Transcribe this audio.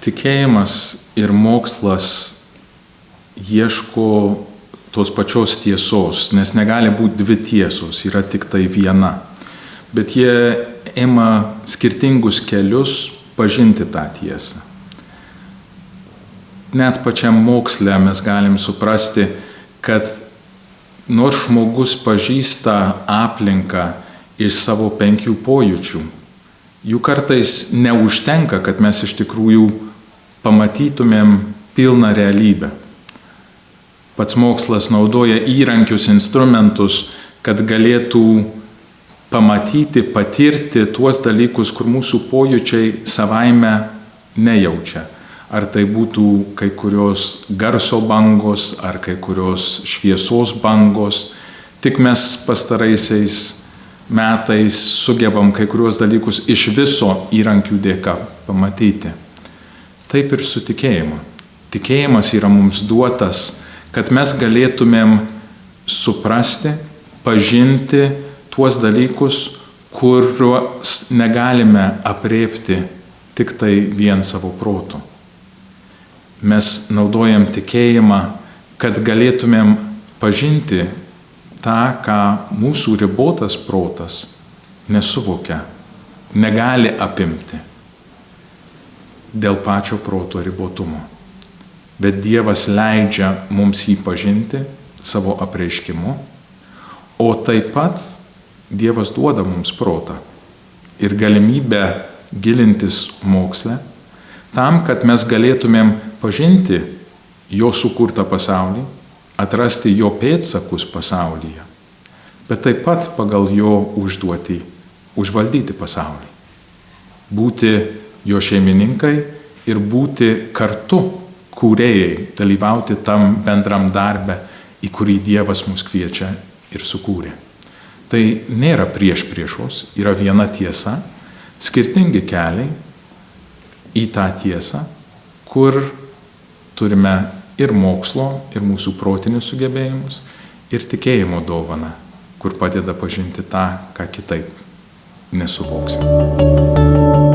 tikėjimas ir mokslas ieško tos pačios tiesos, nes negali būti dvi tiesos, yra tik tai viena. Bet jie ima skirtingus kelius pažinti tą tiesą. Net pačiam moksle mes galim suprasti, kad nors žmogus pažįsta aplinką iš savo 5 pojūčių, jų kartais neužtenka, kad mes iš tikrųjų pamatytumėm pilną realybę. Pats mokslas naudoja įrankius, instrumentus, kad galėtų pamatyti, patirti tuos dalykus, kur mūsų pojūčiai savaime nejaučia. Ar tai būtų kai kurios garso bangos, ar kai kurios šviesos bangos. Tik mes pastaraisiais metais sugebam kai kurios dalykus iš viso įrankių dėka pamatyti. Taip ir su tikėjimu. Tikėjimas yra mums duotas, kad mes galėtumėm suprasti, pažinti tuos dalykus, kuriuos negalime aprėpti tik tai vien savo protu. Mes naudojam tikėjimą, kad galėtumėm pažinti tą, ką mūsų ribotas protas nesuvokia, negali apimti dėl pačio proto ribotumo. Bet Dievas leidžia mums jį pažinti savo apreiškimu, o taip pat Dievas duoda mums protą ir galimybę gilintis moksle, tam, kad mes galėtumėm pažinti jo sukurtą pasaulį, atrasti jo pėdsakus pasaulyje, bet taip pat pagal jo užduotį užvaldyti pasaulį, būti jo šeimininkai ir būti kartu kūrėjai, dalyvauti tam bendram darbe, į kurį Dievas mus kviečia ir sukūrė. Tai nėra priešpriešos, yra viena tiesa, skirtingi keliai į tą tiesą, kur turime ir mokslo, ir mūsų protinius sugebėjimus, ir tikėjimo dovaną, kur padeda pažinti tą, ką kitaip nesuvoksim.